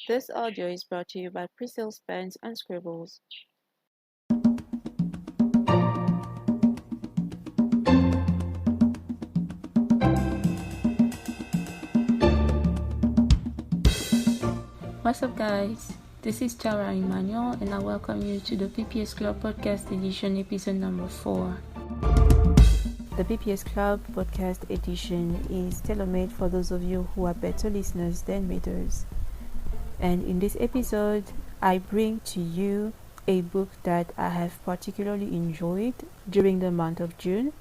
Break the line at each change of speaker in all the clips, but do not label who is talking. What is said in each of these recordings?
This audio is brought to you by Priscille's Pens and Scribbles.
What's up, guys? This is Tara Emmanuel, and I welcome you to the PPS Club Podcast Edition, episode number 4. The PPS Club Podcast Edition is tailor-made for those of you who are better listeners than readers. And in this episode, I bring to you a book that I have particularly enjoyed during the month of June.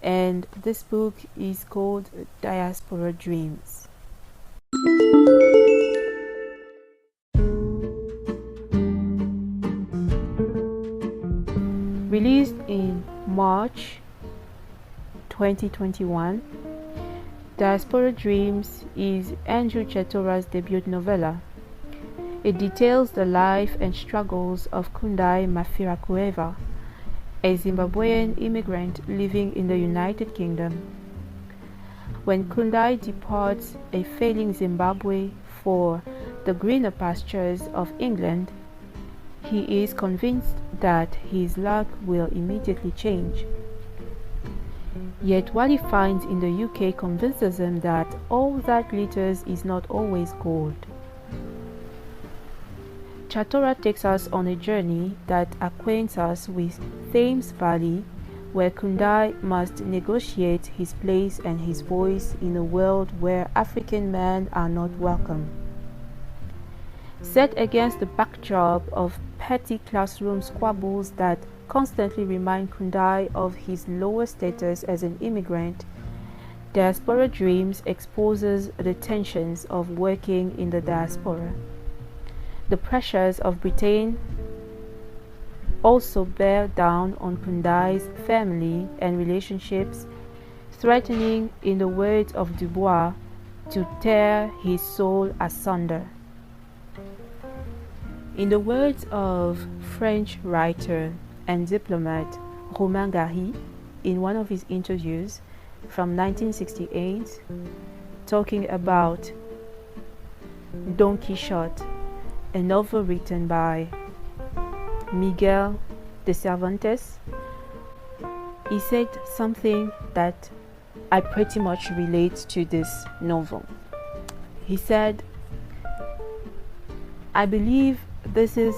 And this book is called Diaspora Dreams. Released in March 2021, Diaspora Dreams is Andrew Chatora's debut novella. It details the life and struggles of Kundai Mafirakueva, a Zimbabwean immigrant living in the United Kingdom. When Kundai departs a failing Zimbabwe for the greener pastures of England, he is convinced that his luck will immediately change. Yet what he finds in the UK convinces him that all that glitters is not always gold. Chatora takes us on a journey that acquaints us with Thames Valley, where Kundai must negotiate his place and his voice in a world where African men are not welcome. Set against the backdrop of petty classroom squabbles that constantly remind Kundai of his lower status as an immigrant, Diaspora Dreams exposes the tensions of working in the diaspora. The pressures of Britain also bear down on Kundai's family and relationships, threatening, in the words of Dubois, to tear his soul asunder. In the words of French writer and diplomat Romain Gary in one of his interviews from 1968, talking about Don Quixote, a novel written by Miguel de Cervantes, he said something that I pretty much relate to this novel. He said, "I believe this is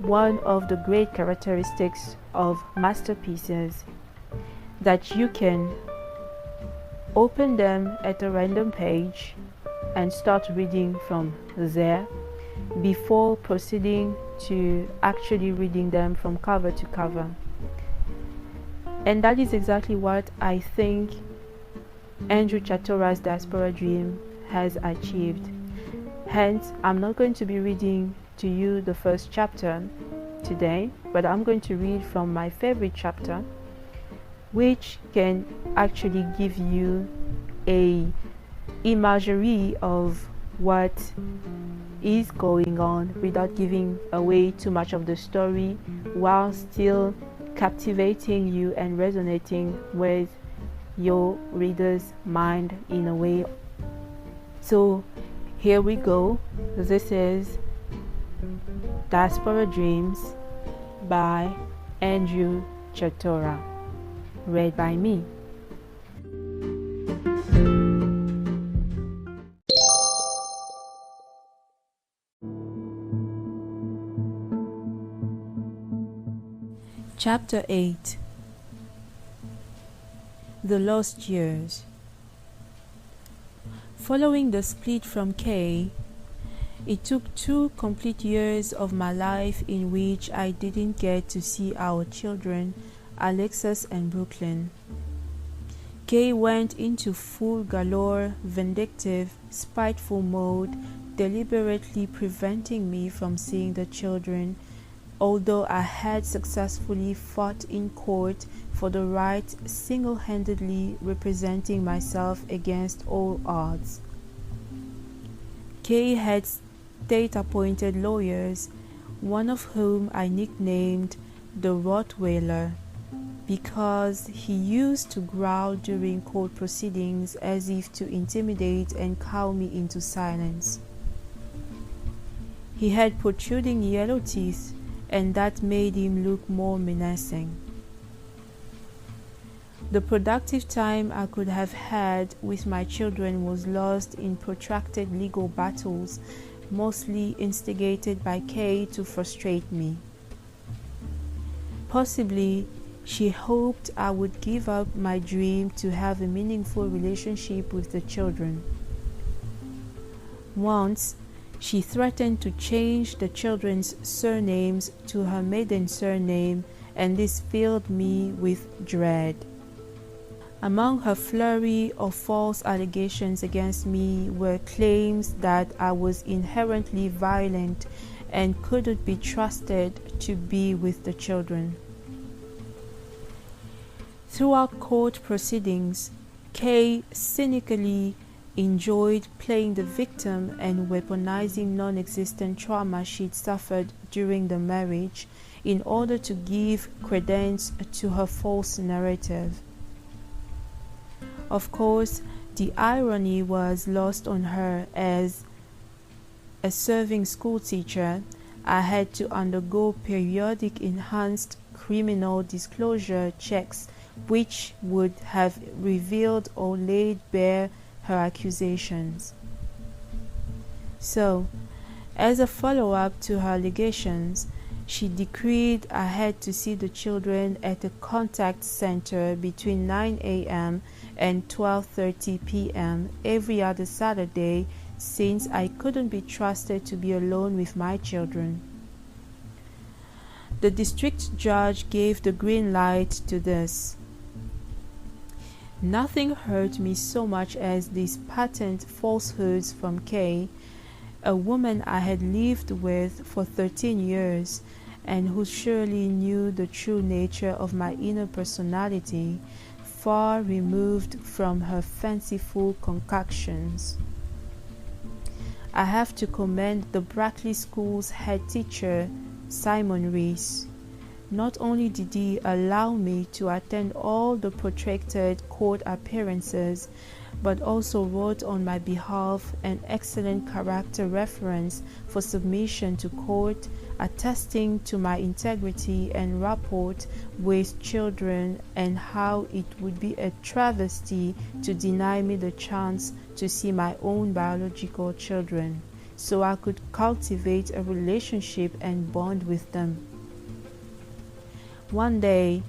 one of the great characteristics of masterpieces, that you can open them at a random page and start reading from there before proceeding to actually reading them from cover to cover." And that is exactly what I think Andrew Chatora's Diaspora Dream has achieved. Hence, I'm not going to be reading to you the first chapter today, but I'm going to read from my favorite chapter, which can actually give you a imagery of what is going on without giving away too much of the story, while still captivating you and resonating with your reader's mind in a way. So here we go. This is Diaspora Dreams by Andrew Chatora, read by me. Chapter 8. The Lost Years. Following the split from Kay, it took 2 complete years of my life in which I didn't get to see our children, Alexis and Brooklyn. Kay went into full galore, vindictive, spiteful mode, deliberately preventing me from seeing the children, although I had successfully fought in court for the right, single-handedly representing myself against all odds. Kay had state-appointed lawyers, one of whom I nicknamed the Rottweiler, because he used to growl during court proceedings as if to intimidate and cow me into silence. He had protruding yellow teeth, and that made him look more menacing. The productive time I could have had with my children was lost in protracted legal battles, mostly instigated by Kay to frustrate me. Possibly, she hoped I would give up my dream to have a meaningful relationship with the children. Once, she threatened to change the children's surnames to her maiden surname, and this filled me with dread. Among her flurry of false allegations against me were claims that I was inherently violent and couldn't be trusted to be with the children. Throughout court proceedings, Kay cynically enjoyed playing the victim and weaponizing non-existent trauma she'd suffered during the marriage in order to give credence to her false narrative. Of course, the irony was lost on her. As a serving school teacher, I had to undergo periodic enhanced criminal disclosure checks which would have revealed or laid bare her accusations. So, as a follow-up to her allegations, she decreed I had to see the children at a contact center between 9 a.m. and 12:30 p.m. every other Saturday, since I couldn't be trusted to be alone with my children. The district judge gave the green light to this. Nothing hurt me so much as these patent falsehoods from Kay, a woman I had lived with for 13 years and who surely knew the true nature of my inner personality, far removed from her fanciful concoctions. I have to commend the Brackley School's head teacher, Simon Rees. Not only did he allow me to attend all the protracted court appearances, but also wrote on my behalf an excellent character reference for submission to court, attesting to my integrity and rapport with children and how it would be a travesty to deny me the chance to see my own biological children, so I could cultivate a relationship and bond with them. One day,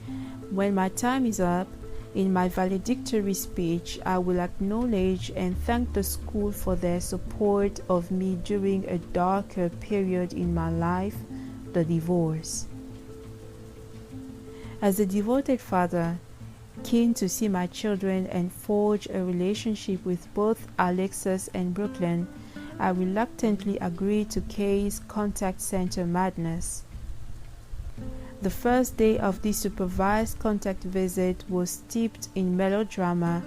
when my time is up, in my valedictory speech, I will acknowledge and thank the school for their support of me during a darker period in my life, the divorce. As a devoted father, keen to see my children and forge a relationship with both Alexis and Brooklyn, I reluctantly agreed to Kay's contact center madness. The first day of this supervised contact visit was steeped in melodrama,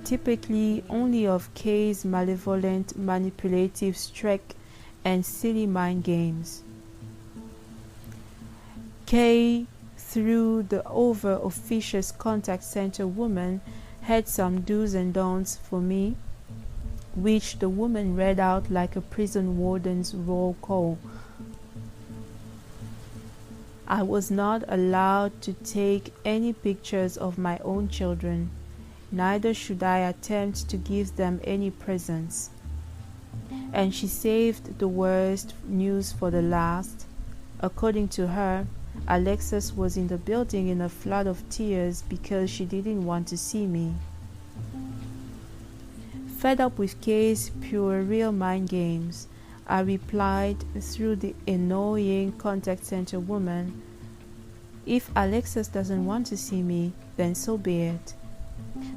typically only of Kay's malevolent, manipulative streak and silly mind games. Kay, through the over-officious contact center woman, had some do's and don'ts for me, which the woman read out like a prison warden's roll call. I was not allowed to take any pictures of my own children, neither should I attempt to give them any presents. And she saved the worst news for the last. According to her, Alexis was in the building in a flood of tears because she didn't want to see me. Fed up with Kay's puerile mind games, I replied through the annoying contact center woman, "If Alexis doesn't want to see me, then so be it.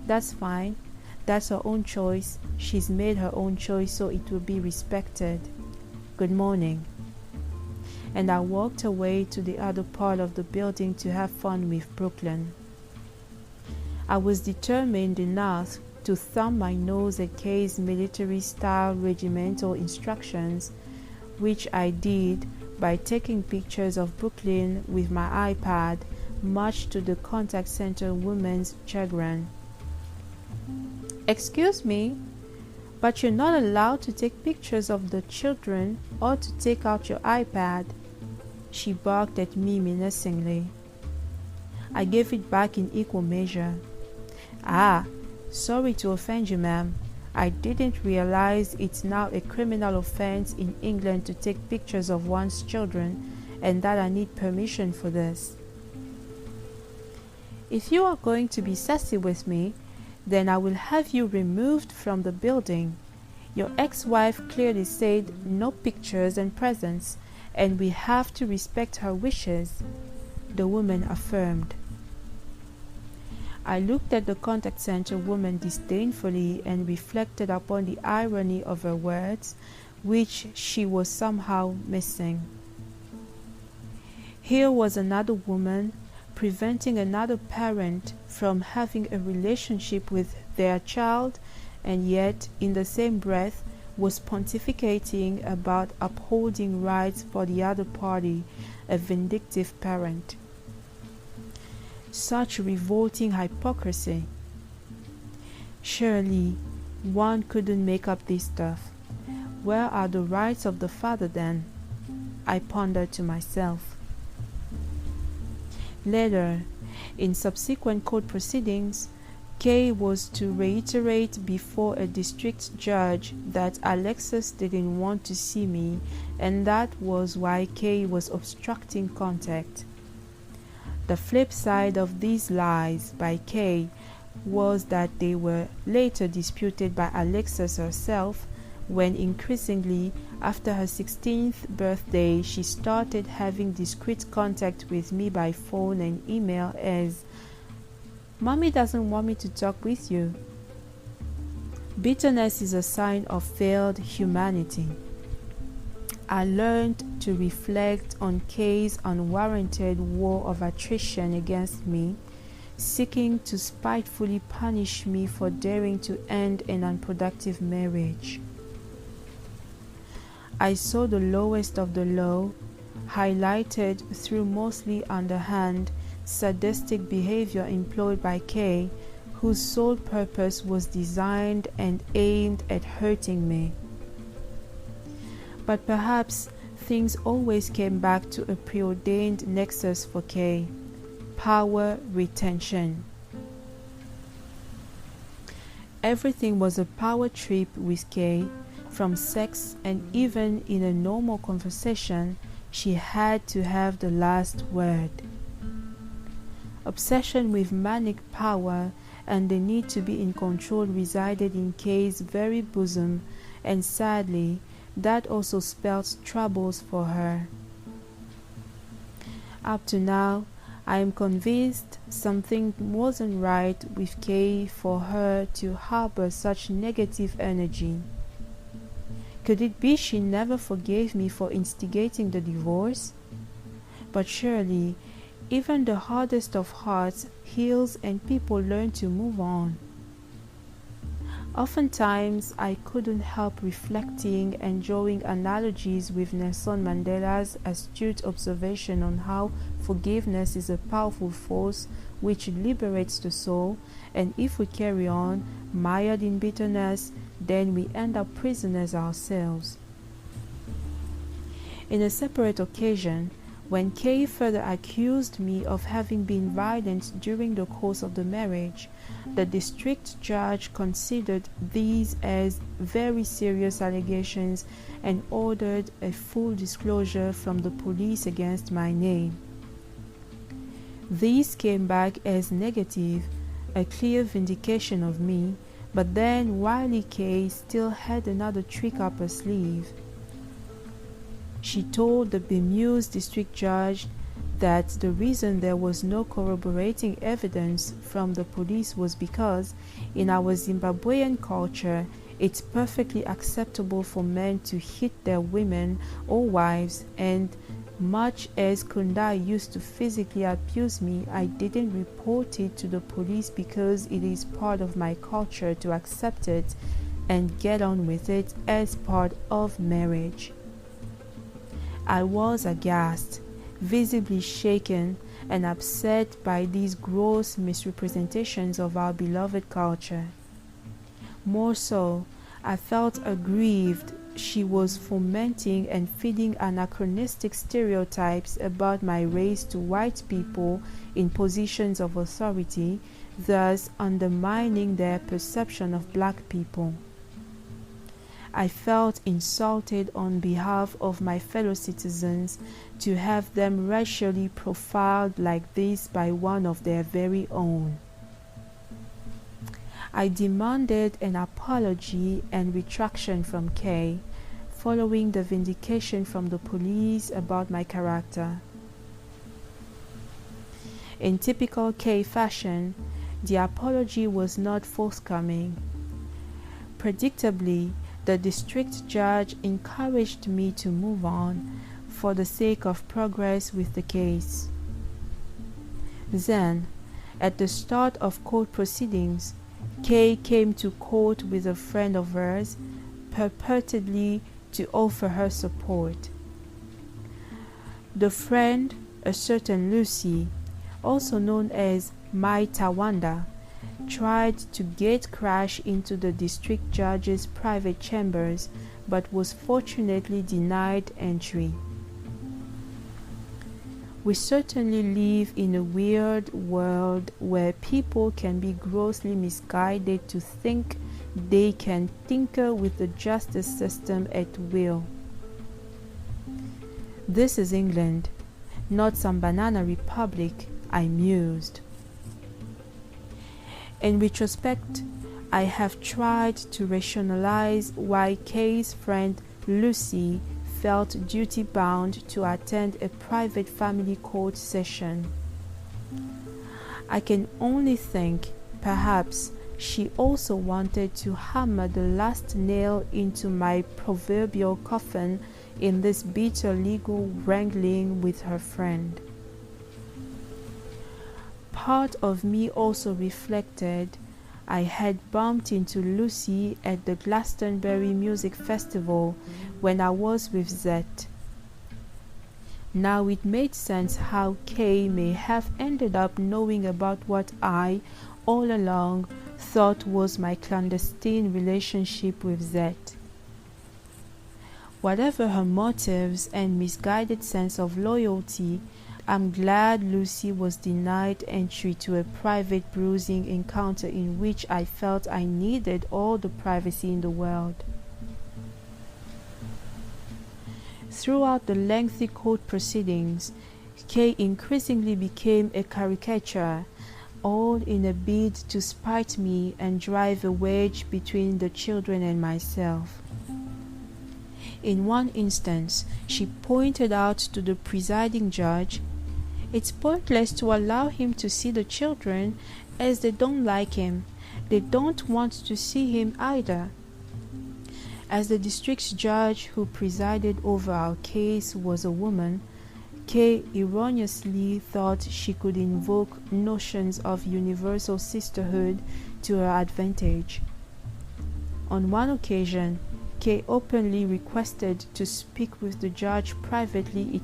That's fine. That's her own choice. She's made her own choice, so it will be respected. Good morning." And I walked away to the other part of the building to have fun with Brooklyn. I was determined enough to thumb my nose at Kay's military-style regimental instructions, which I did by taking pictures of Brooklyn with my iPad, much to the contact center woman's chagrin. "Excuse me," But you're not allowed to take pictures of the children or to take out your iPad. She barked at me menacingly. I gave it back in equal measure. Ah, sorry to offend you, ma'am. I didn't realize it's now a criminal offense in England to take pictures of one's children, and that I need permission for this. If you are going to be sassy with me, then I will have you removed from the building. Your ex-wife clearly said no pictures and presents, and we have to respect her wishes, the woman affirmed. I looked at the contact center woman disdainfully and reflected upon the irony of her words, which she was somehow missing. Here was another woman preventing another parent from having a relationship with their child, and yet in the same breath was pontificating about upholding rights for the other party, a vindictive parent. Such revolting hypocrisy. Surely one couldn't make up this stuff. Where are the rights of the father then? I pondered to myself. Later, in subsequent court proceedings, Kay was to reiterate before a district judge that Alexis didn't want to see me, and that was why Kay was obstructing contact. The flip side of these lies by Kay was that they were later disputed by Alexis herself, when increasingly, after her 16th birthday, she started having discreet contact with me by phone and email as, "Mommy doesn't want me to talk with you." Bitterness is a sign of failed humanity. I learned to reflect on Kay's unwarranted war of attrition against me, seeking to spitefully punish me for daring to end an unproductive marriage. I saw the lowest of the low, highlighted through mostly underhand, sadistic behavior employed by Kay, whose sole purpose was designed and aimed at hurting me. But perhaps things always came back to a preordained nexus for Kay: power retention. Everything was a power trip with Kay, from sex, and even in a normal conversation, she had to have the last word. Obsession with manic power and the need to be in control resided in Kay's very bosom, and sadly, that also spelled troubles for her. Up to now, I am convinced something wasn't right with Kay for her to harbor such negative energy. Could it be she never forgave me for instigating the divorce? But surely, even the hardest of hearts heals and people learn to move on. Oftentimes, I couldn't help reflecting and drawing analogies with Nelson Mandela's astute observation on how forgiveness is a powerful force which liberates the soul, and if we carry on, mired in bitterness, then we end up prisoners ourselves. In a separate occasion, when Kay further accused me of having been violent during the course of the marriage, the district judge considered these as very serious allegations and ordered a full disclosure from the police against my name. These came back as negative, a clear vindication of me, but then Wiley Kay still had another trick up her sleeve. She told the bemused district judge that the reason there was no corroborating evidence from the police was because, in our Zimbabwean culture, it's perfectly acceptable for men to hit their women or wives, and much as Kundai used to physically abuse me, I didn't report it to the police because it is part of my culture to accept it and get on with it as part of marriage. I was aghast, visibly shaken and upset by these gross misrepresentations of our beloved culture. More so, I felt aggrieved she was fomenting and feeding anachronistic stereotypes about my race to white people in positions of authority, thus undermining their perception of black people. I felt insulted on behalf of my fellow citizens to have them racially profiled like this by one of their very own. I demanded an apology and retraction from Kay, following the vindication from the police about my character. In typical Kay fashion, the apology was not forthcoming. Predictably, the district judge encouraged me to move on for the sake of progress with the case. Then, at the start of court proceedings, Kay came to court with a friend of hers, purportedly to offer her support. The friend, a certain Lucy, also known as Mai Tawanda, tried to gate crash into the district judge's private chambers, but was fortunately denied entry. We certainly live in a weird world where people can be grossly misguided to think they can tinker with the justice system at will. This is England, not some banana republic, I mused. In retrospect, I have tried to rationalize why Kay's friend Lucy felt duty-bound to attend a private family court session. I can only think, perhaps, she also wanted to hammer the last nail into my proverbial coffin in this bitter legal wrangling with her friend. Part of me also reflected I had bumped into Lucy at the Glastonbury Music Festival when I was with Zet. Now it made sense how Kay may have ended up knowing about what I, all along, thought was my clandestine relationship with Zet. Whatever her motives and misguided sense of loyalty, I'm glad Lucy was denied entry to a private bruising encounter in which I felt I needed all the privacy in the world. Throughout the lengthy court proceedings, Kay increasingly became a caricature, all in a bid to spite me and drive a wedge between the children and myself. In one instance, she pointed out to the presiding judge, "It's pointless to allow him to see the children, as they don't like him. They don't want to see him either." As the district judge who presided over our case was a woman, Kay erroneously thought she could invoke notions of universal sisterhood to her advantage. On one occasion, Kay openly requested to speak with the judge privately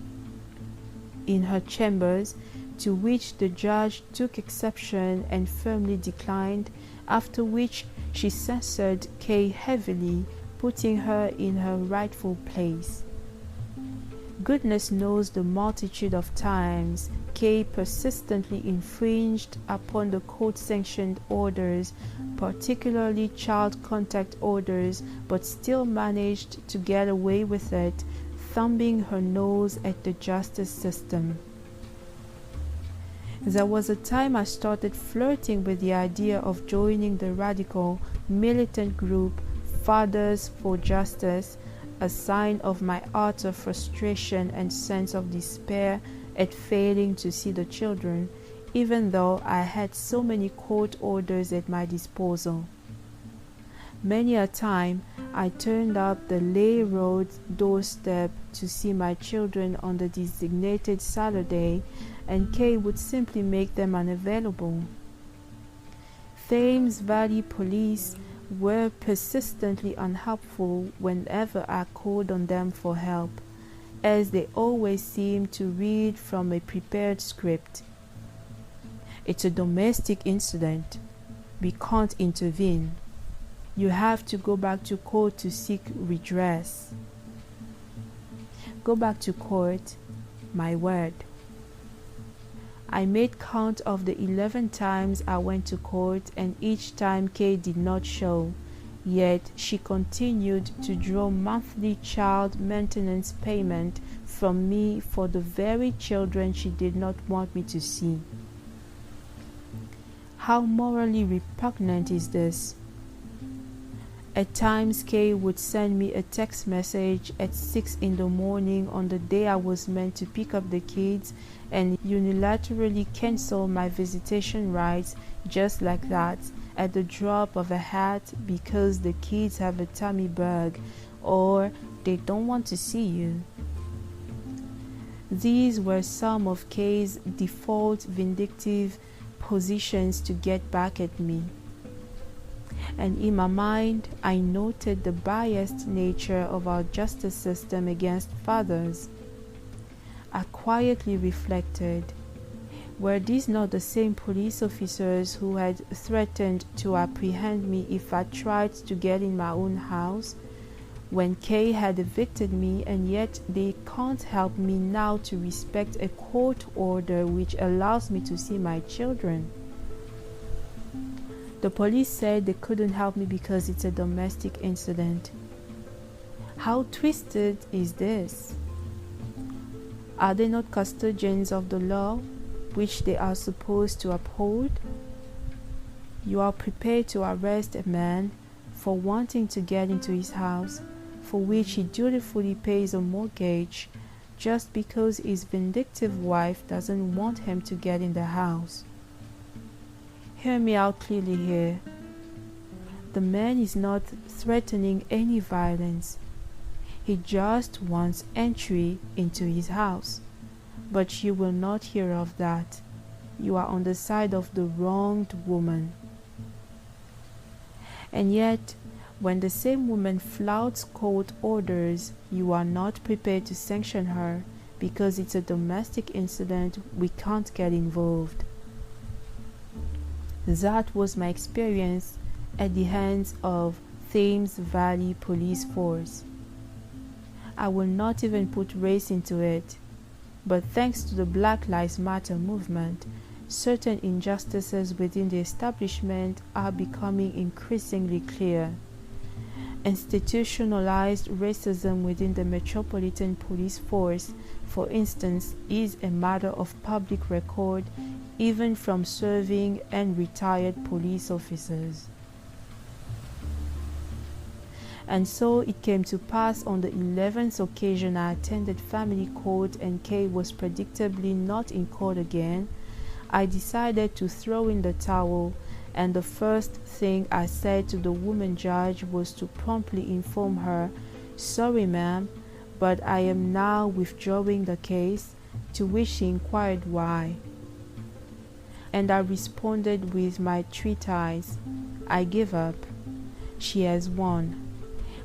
in her chambers, to which the judge took exception and firmly declined, after which she censured Kay heavily, putting her in her rightful place. Goodness knows the multitude of times Kay persistently infringed upon the court-sanctioned orders, particularly child contact orders, but still managed to get away with it, thumbing her nose at the justice system. There was a time I started flirting with the idea of joining the radical, militant group Fathers for Justice, a sign of my utter frustration and sense of despair at failing to see the children, even though I had so many court orders at my disposal. Many a time I turned up the Lay Road doorstep to see my children on the designated Saturday, and Kay would simply make them unavailable. Thames Valley Police were persistently unhelpful whenever I called on them for help, as they always seemed to read from a prepared script. "It's a domestic incident. We can't intervene." You have to go back to court to seek redress. Go back to court, my word. I made count of the 11 times I went to court, and each time Kay did not show. Yet she continued to draw monthly child maintenance payment from me for the very children she did not want me to see. How morally repugnant is this? At times, Kay would send me a text message at 6 in the morning on the day I was meant to pick up the kids and unilaterally cancel my visitation rights just like that at the drop of a hat because the kids have a tummy bug or they don't want to see you. These were some of Kay's default vindictive positions to get back at me. And in my mind, I noted the biased nature of our justice system against fathers. I quietly reflected, were these not the same police officers who had threatened to apprehend me if I tried to get in my own house, when Kay had evicted me, and yet they can't help me now to respect a court order which allows me to see my children? The police said they couldn't help me because it's a domestic incident. How twisted is this? Are they not custodians of the law, which they are supposed to uphold? You are prepared to arrest a man for wanting to get into his house, for which he dutifully pays a mortgage, just because his vindictive wife doesn't want him to get in the house. Hear me out clearly here. The man is not threatening any violence. He just wants entry into his house. But you will not hear of that. You are on the side of the wronged woman. And yet, when the same woman flouts court orders, you are not prepared to sanction her because it's a domestic incident, we can't get involved. That was my experience at the hands of Thames Valley Police Force. I will not even put race into it, but thanks to the Black Lives Matter movement, certain injustices within the establishment are becoming increasingly clear. Institutionalized racism within the Metropolitan Police Force, for instance, is a matter of public record even from serving and retired police officers. And so it came to pass on the 11th occasion I attended family court and Kay was predictably not in court again, I decided to throw in the towel, and the first thing I said to the woman judge was to promptly inform her, "Sorry ma'am, but I am now withdrawing the case," to which she inquired why. And I responded with my treatise, "I give up. She has won.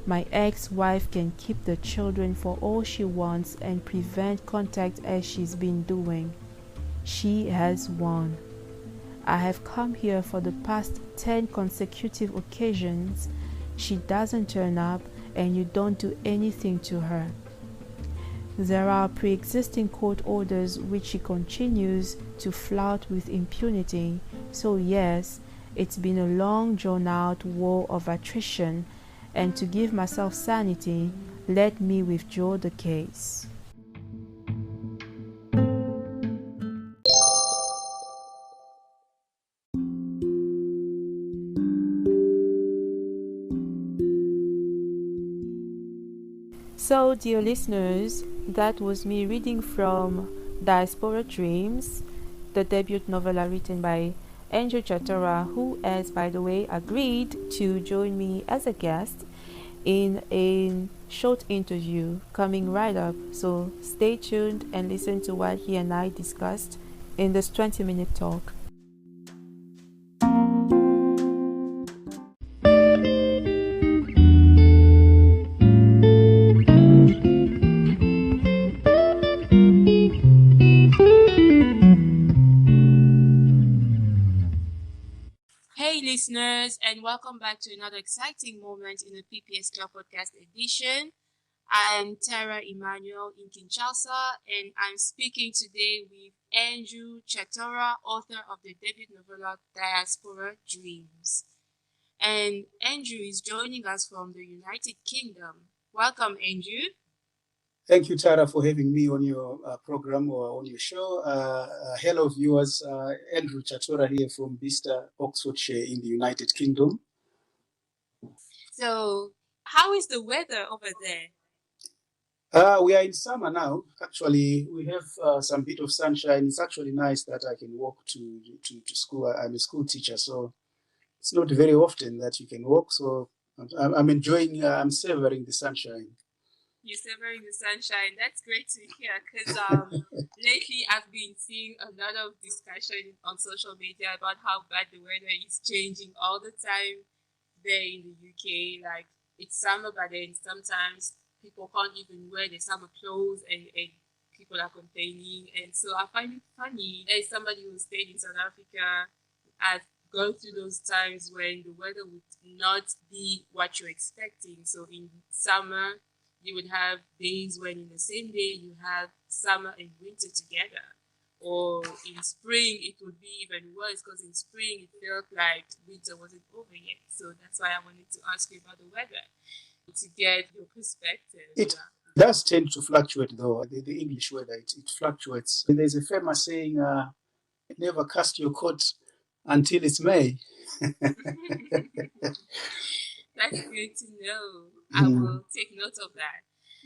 My ex-wife can keep the children for all she wants and prevent contact as she's been doing. She has won. I have come here for the past 10 consecutive occasions. She doesn't turn up and you don't do anything to her. There are pre-existing court orders which she continues to flout with impunity. So yes, it's been a long drawn-out war of attrition, and to give myself sanity, let me withdraw the case." So, dear listeners, that was me reading from Diaspora Dreams, the debut novella written by Chatora, who has, by the way, agreed to join me as a guest in a short interview coming right up. So stay tuned and listen to what he and I discussed in this 20-minute talk.
listeners, and welcome back to another exciting moment in the PPS Club Podcast edition. I'm Tara Emmanuel in Kinshasa, and I'm speaking today with Andrew Chatora, author of the debut novella Diaspora Dreams. And Andrew is joining us from the United Kingdom. Welcome, Andrew.
Thank you, Tara, for having me on your program or on your show. Hello, viewers. Andrew Chatora here from Bicester, Oxfordshire in the United Kingdom.
So, how is the weather over there?
We are in summer now. Actually, we have some bit of sunshine. It's actually nice that I can walk to school. I'm a school teacher, so it's not very often that you can walk. So I'm enjoying, I'm savoring the sunshine.
You're savoring the sunshine. That's great to hear because lately I've been seeing a lot of discussion on social media about how bad the weather is changing all the time there in the UK. Like, it's summer, but then sometimes people can't even wear their summer clothes and people are complaining. And so I find it funny. As somebody who stayed in South Africa, I've gone through those times when the weather would not be what you're expecting. So in summer, you would have days when in the same day you have summer and winter together. Or in spring, it would be even worse because in spring it felt like winter wasn't over yet. So that's why I wanted to ask you about the weather to get your perspective.
It does tend to fluctuate, though. The English weather, it fluctuates. There's a famous saying, never cast your coat until it's May.
That's good to know. I will take note of that.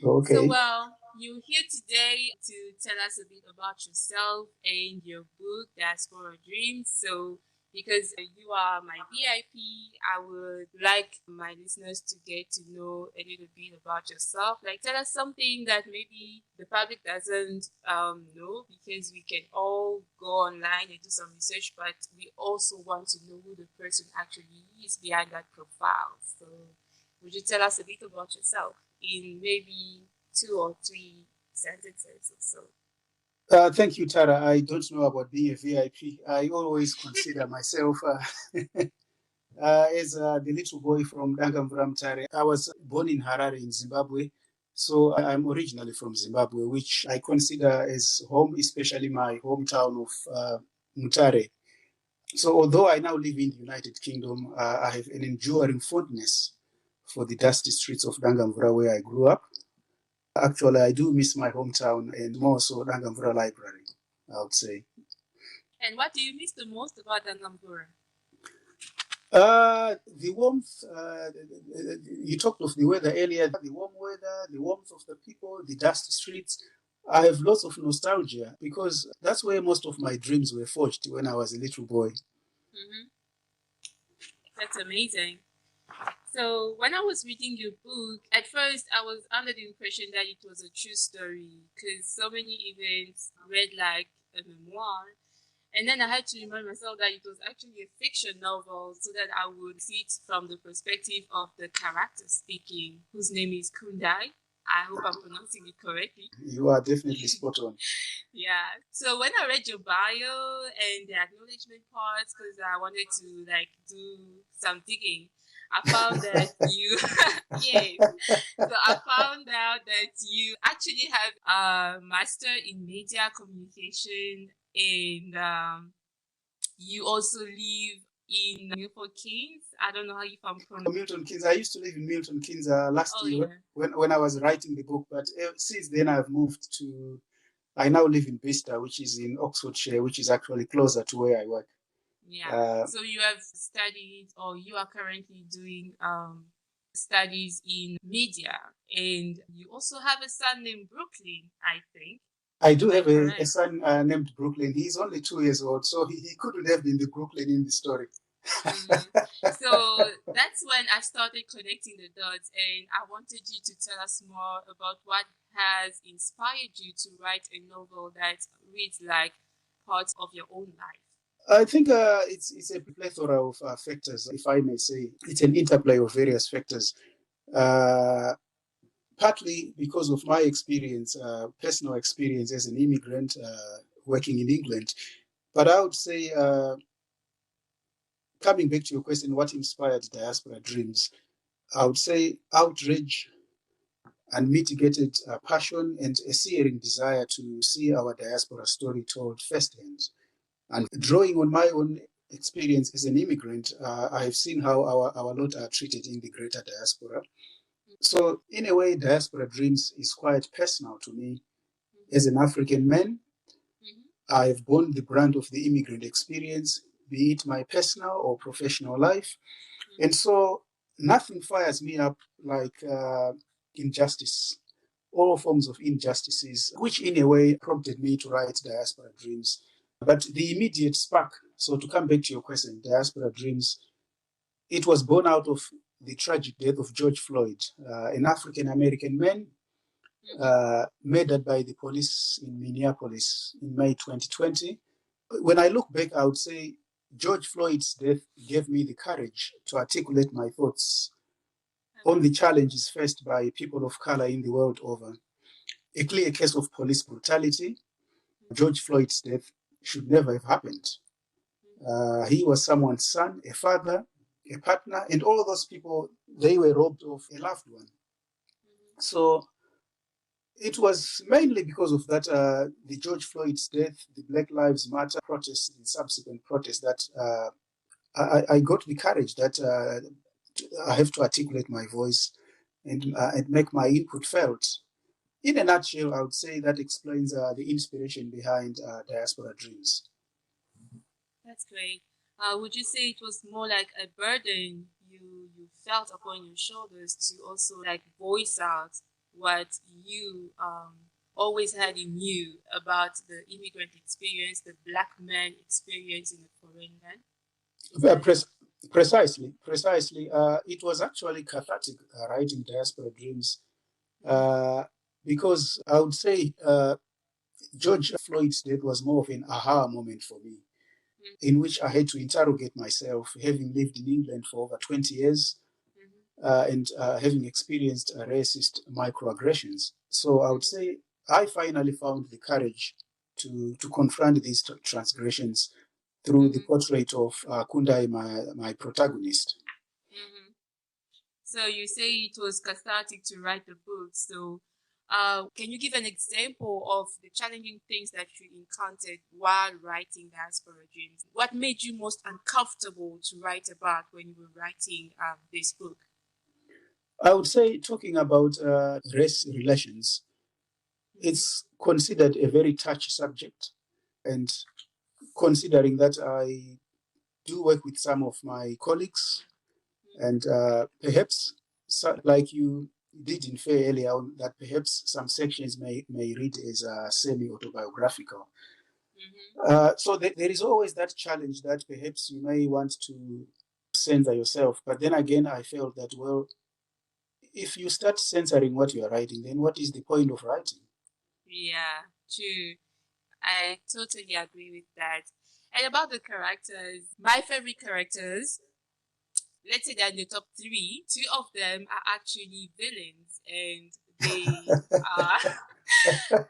Okay.
So, well, you're here today to tell us a bit about yourself and your book, Diaspora Dreams. So, because you are my VIP, I would like my listeners to get to know a little bit about yourself. Like, tell us something that maybe the public doesn't know, because we can all go online and do some research, but we also want to know who the person actually is behind that profile. So, would you tell us a bit about yourself in maybe 2 or 3 sentences or so?
Thank you, Tara. I don't know about being a VIP. I always consider myself as the little boy from Dangamvura Mutare. I was born in Harare in Zimbabwe. So I'm originally from Zimbabwe, which I consider as home, especially my hometown of Mutare. So although I now live in the United Kingdom, I have an enduring fondness for the dusty streets of Dangamvura where I grew up. Actually, I do miss my hometown and more so Dangamvura Library, I would say.
And what do you miss the most about Dangamvura?
The warmth, you talked of the weather earlier, the warm weather, the warmth of the people, the dusty streets. I have lots of nostalgia because that's where most of my dreams were forged when I was a little boy.
Mm-hmm. That's amazing. So when I was reading your book, at first I was under the impression that it was a true story because so many events read like a memoir. And then I had to remind myself that it was actually a fiction novel so that I would see it from the perspective of the character speaking, whose name is Kundai. I hope I'm pronouncing it correctly.
You are definitely spot on.
Yeah. So when I read your bio and the acknowledgement parts, because I wanted to do some digging, I found that you, yes. So I found out that you actually have a master in media communication, and you also live in Milton Keynes. I don't know how you from
Milton Keynes. I used to live in Milton Keynes last year when I was writing the book, but since then I've moved to. I now live in Bicester, which is in Oxfordshire, which is actually closer to where I work.
Yeah. So you have studied, or you are currently doing studies in media, and you also have a son named Brooklyn, I think.
I do have a son named Brooklyn. He's only 2 years old, so he couldn't have been the Brooklyn in the story.
So that's when I started connecting the dots, and I wanted you to tell us more about what has inspired you to write a novel that reads like parts of your own life.
I think it's a plethora of factors, if I may say. It's an interplay of various factors. Partly because of my experience, personal experience as an immigrant working in England. But I would say coming back to your question, what inspired Diaspora Dreams? I would say outrage, unmitigated passion, and a searing desire to see our diaspora story told firsthand. And drawing on my own experience as an immigrant, I've seen how our lot are treated in the greater diaspora. So in a way, Diaspora Dreams is quite personal to me. As an African man, I've borne the brunt of the immigrant experience, be it my personal or professional life. And so nothing fires me up like injustice, all forms of injustices, which in a way prompted me to write Diaspora Dreams. But the immediate spark, so to come back to your question, Diaspora Dreams, it was born out of the tragic death of George Floyd, an African-American man murdered by the police in Minneapolis in May 2020. When I look back, I would say George Floyd's death gave me the courage to articulate my thoughts on the challenges faced by people of color in the world over. A clear case of police brutality. George Floyd's death should never have happened. He was someone's son, a father, a partner, and all those people, they were robbed of a loved one. So it was mainly because of that, the George Floyd's death, the Black Lives Matter protests, the subsequent protests, that I got the courage that I have to articulate my voice and make my input felt. In a nutshell, I would say that explains the inspiration behind Diaspora Dreams.
That's great. Would you say it was more like a burden you felt upon your shoulders to also like voice out what you always had in you about the immigrant experience, the Black man experience in a foreign land?
Precisely. It was actually cathartic writing Diaspora Dreams because I would say George Floyd's death was more of an aha moment for me, in which I had to interrogate myself, having lived in England for over 20 years and having experienced racist microaggressions. So I would say I finally found the courage to confront these transgressions through the portrait of Kundai, my protagonist.
So you say it was cathartic to write the book. So can you give an example of the challenging things that you encountered while writing Diaspora Dreams? What made you most uncomfortable to write about when you were writing this book?
I would say talking about race relations, it's considered a very touchy subject. And considering that I do work with some of my colleagues, and perhaps, like you did infer earlier on, that perhaps some sections may read as semi-autobiographical. So there is always that challenge that perhaps you may want to censor yourself. But then again, I felt that, well, if you start censoring what you are writing, then what is the point of writing?
Yeah, true. I totally agree with that. And about the characters, my favorite characters, let's say they're in the top 3. 2 of them are actually villains, and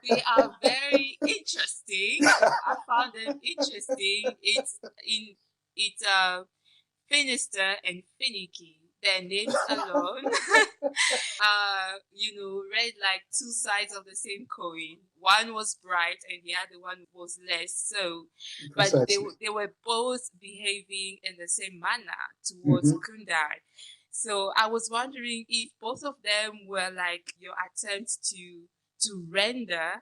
they are very interesting. I found them interesting. It's Finister and Finicky. Their names alone, read like 2 sides of the same coin. One was bright and the other one was less so. But they were both behaving in the same manner towards Kundai. So I was wondering if both of them were like your attempts to render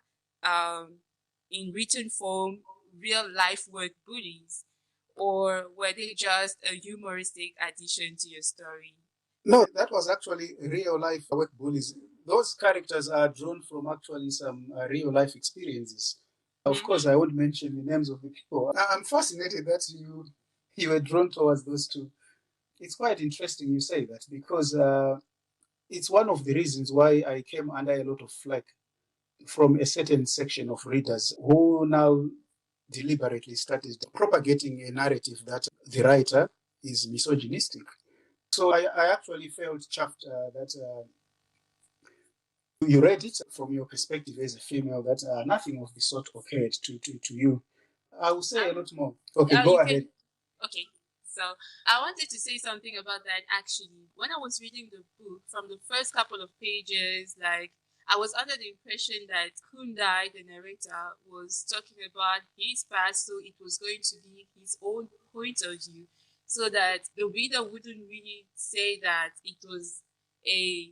in written form real life word bullies, or were they just a humoristic addition to your story?
No, that was actually real life work bullies. Those characters are drawn from actually some real life experiences. Of course, I won't mention the names of the people. I'm fascinated that you were drawn towards those two. It's quite interesting you say that, because it's one of the reasons why I came under a lot of flack from a certain section of readers who now deliberately started propagating a narrative that the writer is misogynistic. So I actually felt chuffed that you read it from your perspective as a female, that nothing of the sort occurred to you. I will say a lot more. Okay, go ahead.
Okay. So I wanted to say something about that actually. When I was reading the book, from the first couple of pages, like I was under the impression that Kundai, the narrator, was talking about his past, so it was going to be his own point of view, so that the reader wouldn't really say that it was a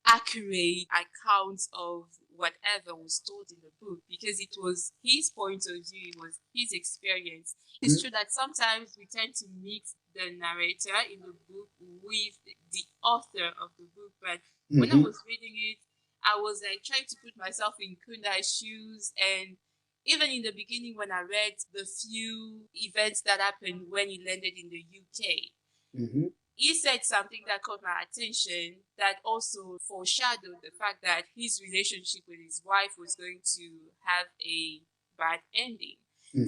accurate account of whatever was told in the book, because it was his point of view, it was his experience. It's true that sometimes we tend to mix the narrator in the book with the author of the book, but when I was reading it, I was like trying to put myself in Kundai's shoes, and even in the beginning when I read the few events that happened when he landed in the UK, he said something that caught my attention that also foreshadowed the fact that his relationship with his wife was going to have a bad ending.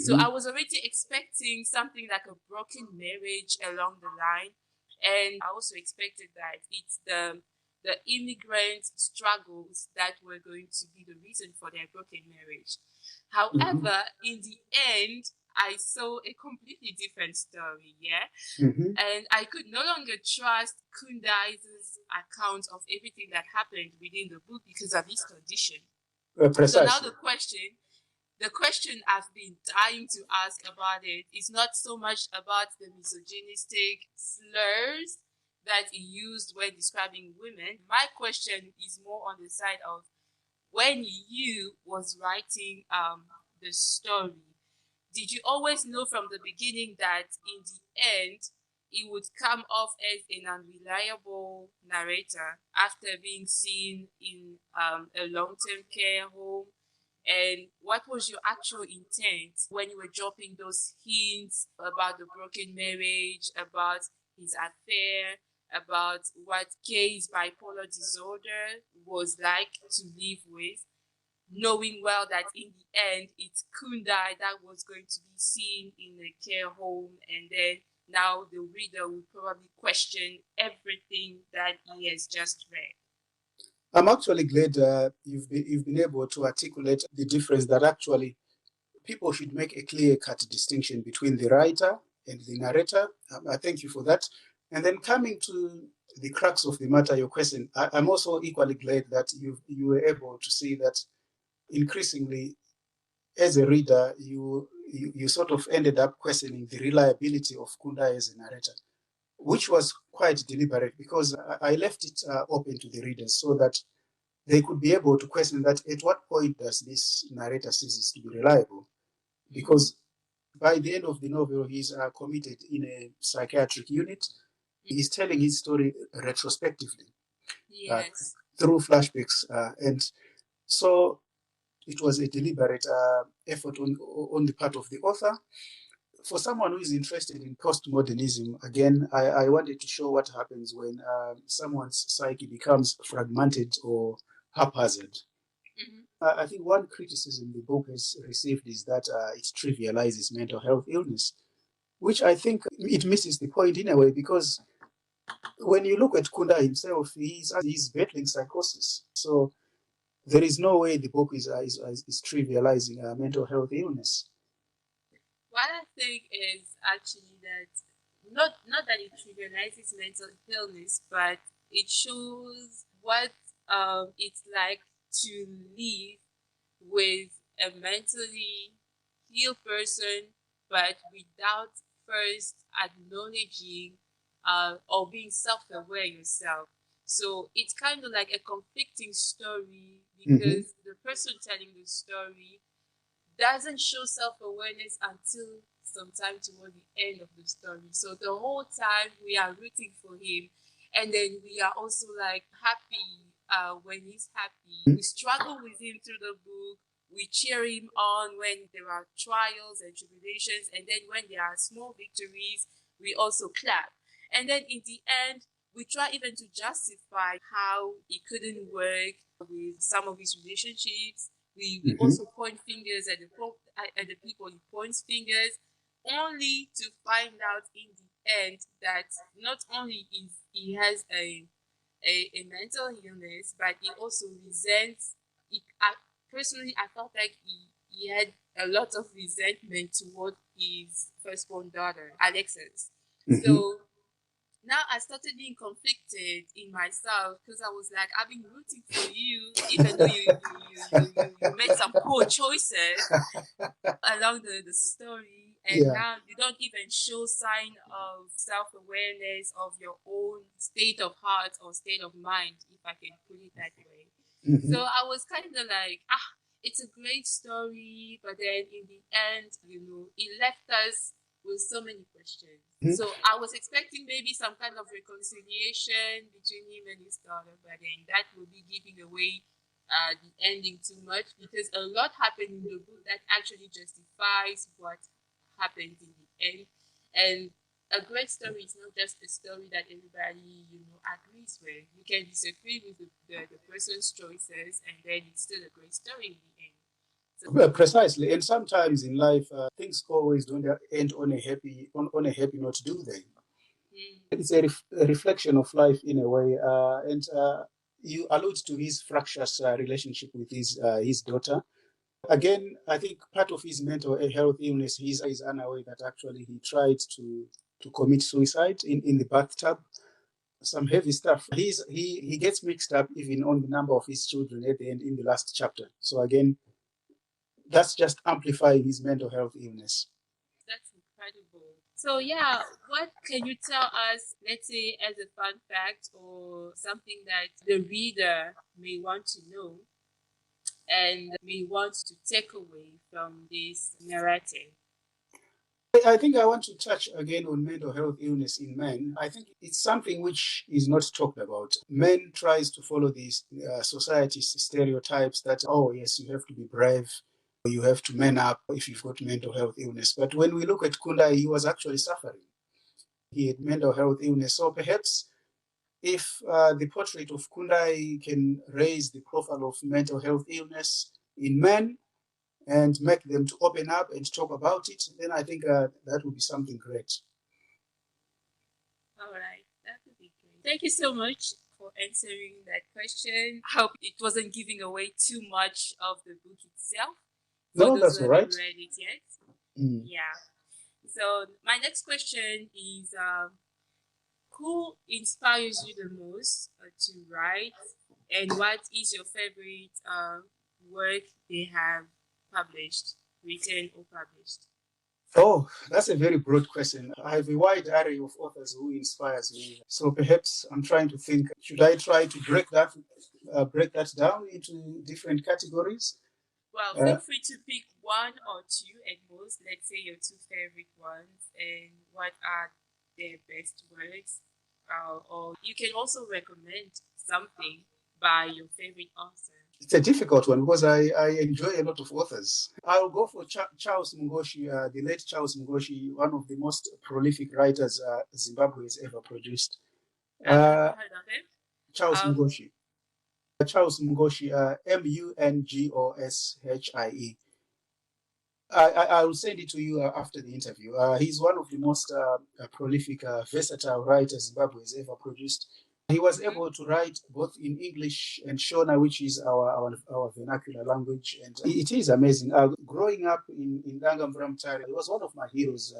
So I was already expecting something like a broken marriage along the line. And I also expected that it's the immigrant struggles that were going to be the reason for their broken marriage. However, in the end, I saw a completely different story, and I could no longer trust Kundai's account of everything that happened within the book because of his condition. So now the question I've been dying to ask about it is not so much about the misogynistic slurs that he used when describing women. My question is more on the side of when you was writing the story, did you always know from the beginning that in the end he would come off as an unreliable narrator after being seen in a long-term care home? And what was your actual intent when you were dropping those hints about the broken marriage, about his affair, about what Kay's bipolar disorder was like to live with, knowing well that in the end it's Kundai that was going to be seen in a care home, and then now the reader will probably question everything that he has just read.
I'm actually glad you've been able to articulate the difference that actually people should make a clear-cut distinction between the writer and the narrator. I thank you for that. And then coming to the crux of the matter, your question, I'm also equally glad that you were able to see that increasingly, as a reader, you sort of ended up questioning the reliability of Kundai as a narrator, which was quite deliberate because I left it open to the readers so that they could be able to question that at what point does this narrator ceases to be reliable? Because by the end of the novel, he's committed in a psychiatric unit. He's telling his story retrospectively, through flashbacks. And so it was a deliberate effort on the part of the author. For someone who is interested in postmodernism, again, I wanted to show what happens when someone's psyche becomes fragmented or haphazard. I think one criticism the book has received is that it trivializes mental health illness, which I think it misses the point in a way, because when you look at Kunda himself, he's battling psychosis. So there is no way the book is trivializing mental health illness.
What I think is actually that not that it trivializes mental illness, but it shows what it's like to live with a mentally healed person, but without first acknowledging or being self-aware yourself. So it's kind of like a conflicting story because the person telling the story doesn't show self-awareness until sometime toward the end of the story. So the whole time we are rooting for him, and then we are also like happy when he's happy. We struggle with him through the book. We cheer him on when there are trials and tribulations, and then when there are small victories, we also clap. And then in the end, we try even to justify how it couldn't work with some of his relationships. We also point fingers at the people he points fingers, only to find out in the end that not only is he has a mental illness, but he also resents. Personally, I felt like he had a lot of resentment toward his firstborn daughter, Alexis.
Mm-hmm.
So now I started being conflicted in myself because I was like, I've been rooting for you, even though you made some poor choices along the story, and
Yeah.
now you don't even show sign of self-awareness of your own state of heart or state of mind, if I can put it that way.
Mm-hmm.
So I was kind of like, it's a great story, but then in the end, it left us with so many questions.
Mm-hmm.
So I was expecting maybe some kind of reconciliation between him and his daughter, but then that would be giving away the ending too much, because a lot happened in the book that actually justifies what happened in the end. And a great story is not just a story that everybody agrees with. You can disagree with the person's choices, and then it's still a great story in the end.
Well, precisely, and sometimes in life, things always don't end on a happy note, do they? It's a reflection of life in a way, and you allude to his fractious relationship with his daughter. Again, I think part of his mental health illness, he's unaware that actually he tried to commit suicide in the bathtub. Some heavy stuff. He gets mixed up even on the number of his children at the end in the last chapter. So again, that's just amplifying his mental health illness.
That's incredible. So yeah, what can you tell us, let's say as a fun fact or something that the reader may want to know and may want to take away from this narrative?
I think I want to touch again on mental health illness in men. I think it's something which is not talked about. Men tries to follow these society's stereotypes that, oh yes, you have to be brave, you have to man up if you've got mental health illness. But when we look at Kundai, he was actually suffering. He had mental health illness. So perhaps if the portrait of Kundai can raise the profile of mental health illness in men, and make them to open up and talk about it, then I think that would be something great.
All right, that would be great. Thank you so much for answering that question. I hope it wasn't giving away too much of the book itself for
No,
those
that's
who
all right.
haven't read it yet.
Mm.
Yeah. So my next question is, who inspires you the most to write, and what is your favorite work they have published, written or published?
Oh, that's a very broad question. I have a wide array of authors who inspires me. So perhaps I'm trying to think, should I try to break that down into different categories?
Well, feel free to pick one or two at most. Let's say your two favorite ones, and what are their best works. Or you can also recommend something by your favorite author.
It's a difficult one because I enjoy a lot of authors. I'll go for Charles Mungoshi, the late Charles Mungoshi, one of the most prolific writers Zimbabwe has ever produced.
I've never heard of him.
Charles Mungoshi. Charles Mungoshi, Mungoshie. I will send it to you after the interview. He's one of the most prolific, versatile writers Zimbabwe has ever produced. He was able to write both in English and Shona, which is our vernacular language. And it is amazing. Growing up in Dangamvuramutare, he was one of my heroes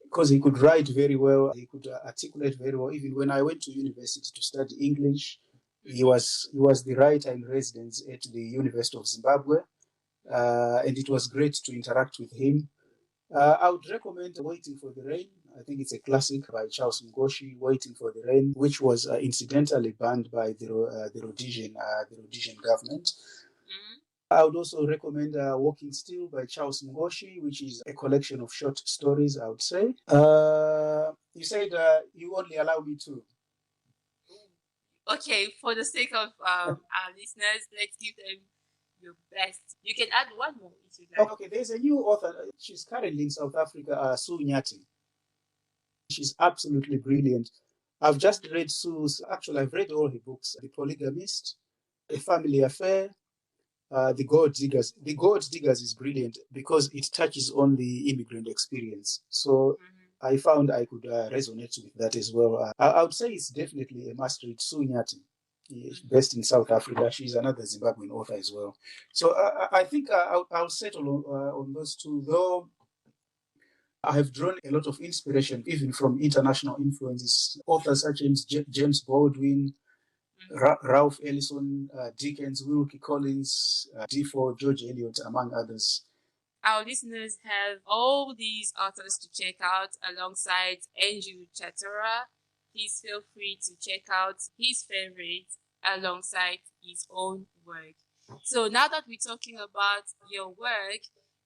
because he could write very well. He could articulate very well. Even when I went to university to study English, he was the writer in residence at the University of Zimbabwe. And it was great to interact with him. I would recommend Waiting for the Rain. I think it's a classic by Charles Mungoshi, Waiting for the Rain, which was incidentally banned by the Rhodesian government. Mm-hmm. I would also recommend Walking Still by Charles Mungoshi, which is a collection of short stories, I would say. You said you only allow me to.
Okay, for the sake of our listeners, let's give them your best. You can add one more if you like.
Okay, there's a new author. She's currently in South Africa, Sue Nyati. She's absolutely brilliant. I've just read Sue's, actually, I've read all her books. The Polygamist, A Family Affair, The Gold Diggers. The Gold Diggers is brilliant because it touches on the immigrant experience. So I found I could resonate with that as well. I would say it's definitely a must read, Sue Nyati. based in South Africa. She's another Zimbabwean author as well. So I think I'll settle on those two, though I have drawn a lot of inspiration, even from international influences, authors such as James Baldwin, Ralph Ellison, Dickens, Wilkie Collins, Defoe, George Eliot, among others.
Our listeners have all these authors to check out alongside Andrew Chatora. Please feel free to check out his favorites alongside his own work. So now that we're talking about your work,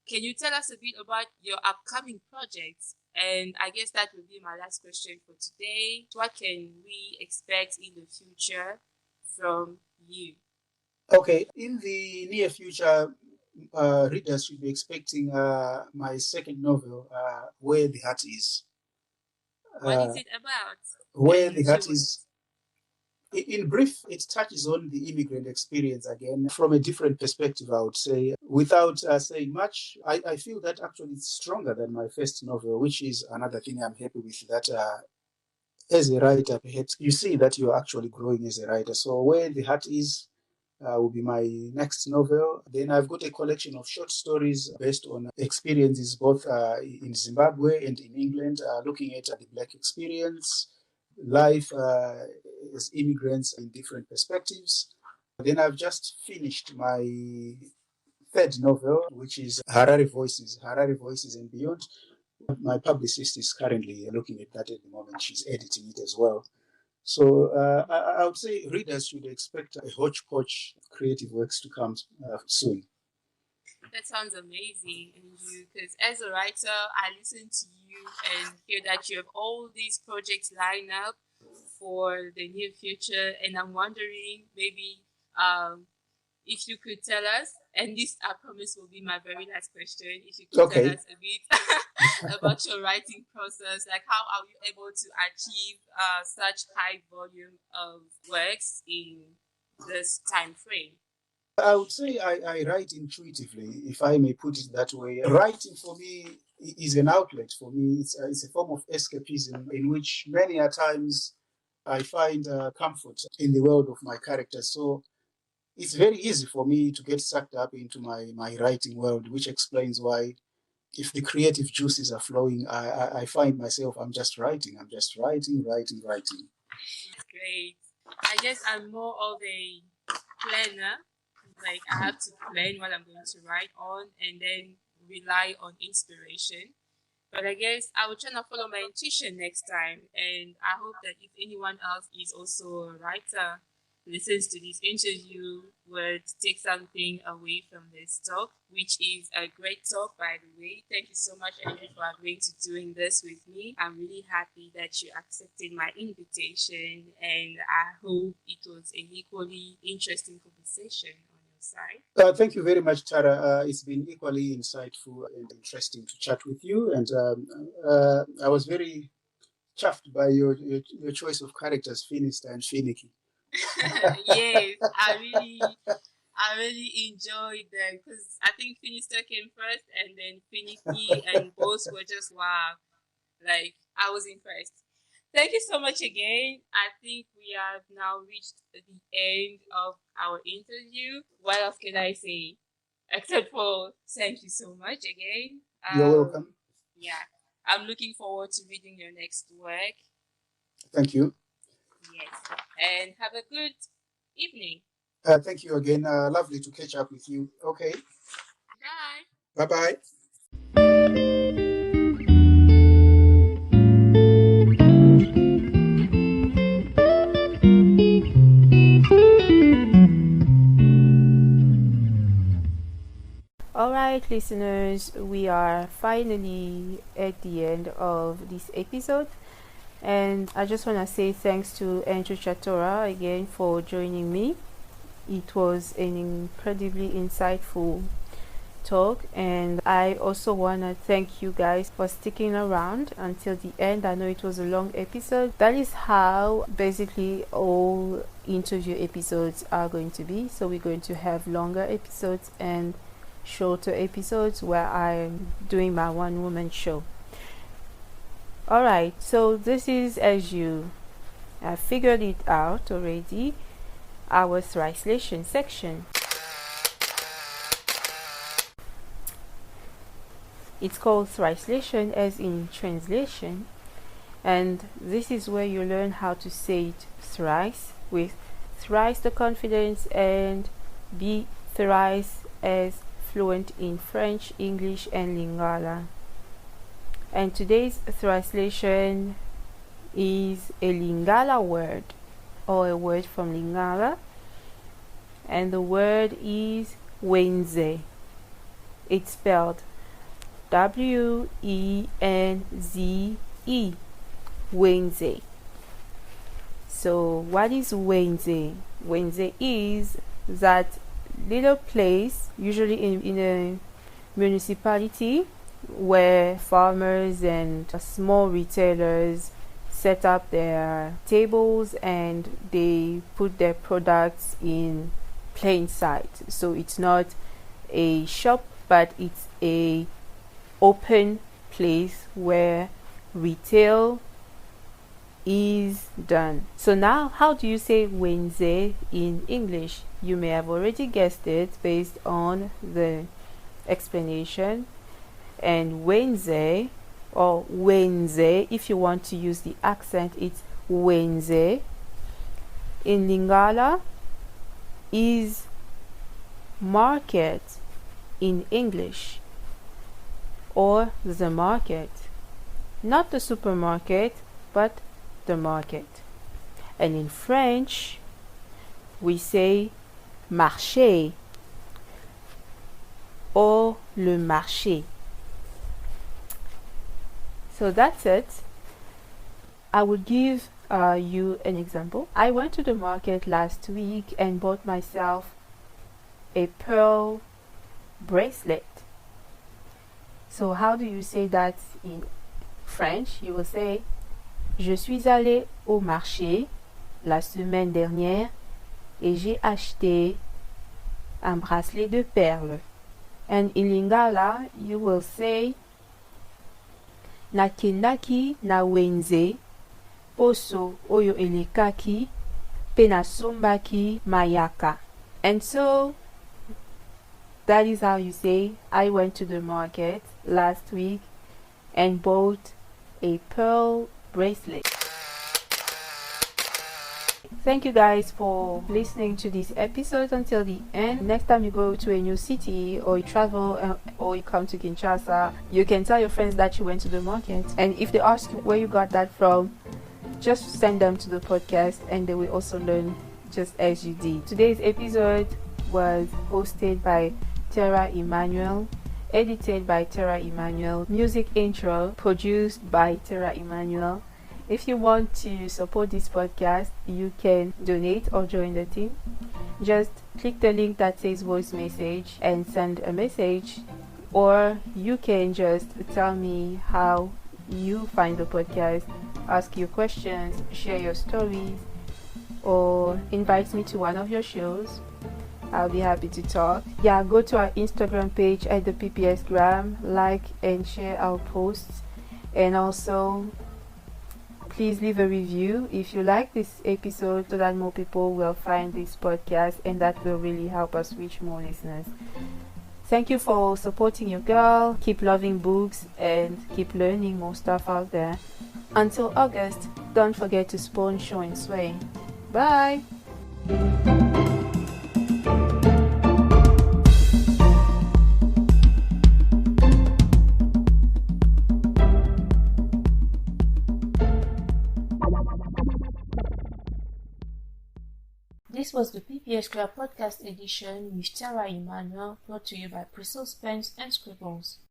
can you tell us a bit about your upcoming projects? And I guess that will be my last question for today. What can we expect in the future from you?
Okay, in the near future, readers should be expecting my second novel, Where the Heart Is.
What is it about?
Where the Heart Is. In brief, it touches on the immigrant experience again from a different perspective, I would say. Without saying much, I feel that actually it's stronger than my first novel, which is another thing I'm happy with, that as a writer, perhaps you see that you're actually growing as a writer. So Where the Heart Is will be my next novel. Then I've got a collection of short stories based on experiences both in Zimbabwe and in England, looking at the Black experience, life as immigrants in different perspectives. Then I've just finished my third novel, which is Harare Voices and Beyond. My publicist is currently looking at that at the moment. She's editing it as well. So I would say readers should expect a hodgepodge of creative works to come soon.
That sounds amazing, Andrew, because as a writer, I listen to you and hear that you have all these projects lined up for the near future, and I'm wondering maybe if you could tell us, and this I promise will be my very last question, if you could tell us a bit about your writing process, like how are you able to achieve such high volume of works in this time frame?
I would say I write intuitively, if I may put it that way. Writing for me is an outlet for me. It's a form of escapism in which many a times I find comfort in the world of my characters. So it's very easy for me to get sucked up into my writing world, which explains why, if the creative juices are flowing, I find myself, I'm just writing.
Great. I guess I'm more of a planner. Like I have to plan what I'm going to write on and then rely on inspiration. But I guess I will try to follow my intuition next time. And I hope that if anyone else is also a writer, listens to this interview, would take something away from this talk, which is a great talk, by the way. Thank you so much, Andrew, for agreeing to doing this with me. I'm really happy that you accepted my invitation, and I hope it was an equally interesting conversation on your side.
Thank you very much, Tara. It's been equally insightful and interesting to chat with you, and I was very chuffed by your choice of characters, Finister and Finicky.
Yes, I really enjoyed them because I think Finister came first and then Finicky, and both were just wow. Like I was impressed. Thank you so much again. I think we have now reached the end of our interview. What else can I say? Except for thank you so much again.
You're welcome.
Yeah, I'm looking forward to reading your next work.
Thank you.
Yes, and have a good evening.
Thank you again. Lovely to catch up with you. Okay.
Bye.
Bye-bye.
Alright, listeners, we are finally at the end of this episode, and I just want to say thanks to Andrew Chatora again for joining me. It was an incredibly insightful talk, and I also want to thank you guys for sticking around until the end. I know it was a long episode. That is how basically all interview episodes are going to be. So we're going to have longer episodes and shorter episodes where I'm doing my one-woman show. Alright, so this is, as you have figured it out already, our Thricelation section. It's called Thricelation as in translation, and this is where you learn how to say it thrice with thrice the confidence and be thrice as fluent in French, English, and Lingala. And today's Thricelation is a Lingala word, or a word from Lingala, and the word is Wenze. It's spelled Wenze, Wenze. So what is Wenze? Wenze is that little place, usually in a municipality, where farmers and small retailers set up their tables and they put their products in plain sight. So it's not a shop, but it's a open place where retail is done. So now, how do you say Wenze in English? You may have already guessed it based on the explanation. And Wenze, or Wenze, if you want to use the accent, it's Wenze. In Lingala is market in English, or the market. Not the supermarket, but the market. And in French, we say marché, or le marché. So that's it. I will give you an example. I went to the market last week and bought myself a pearl bracelet. So how do you say that in French? You will say Je suis allé au marché la semaine dernière et j'ai acheté un bracelet de perles. And in Lingala, you will say Nakendaki na wenze poso oyo elekaki penasombaki mayaka. And so that is how you say I went to the market last week and bought a pearl bracelet. Thank you guys for listening to this episode until the end. Next time you go to a new city, or you travel, or you come to Kinshasa, you can tell your friends that you went to the market. And if they ask you where you got that from, just send them to the podcast and they will also learn just as you did. Today's episode was hosted by Tara Emmanuel, edited by Tara Emmanuel, music intro produced by Tara Emmanuel. If you want to support this podcast, you can donate or join the team. Just click the link that says voice message and send a message, or you can just tell me how you find the podcast, ask your questions, share your stories, or invite me to one of your shows. I'll be happy to talk. Yeah, go to our Instagram page at the PPS Gram, like and share our posts, and also please leave a review if you like this episode, so that more people will find this podcast, and that will really help us reach more listeners. Thank you for supporting your girl. Keep loving books and keep learning more stuff out there. Until August, don't forget to spawn, show and sway. Bye! This was the PPS Club Podcast Edition with Tara Emmanuel, brought to you by Priscilla Spence and Scribbles.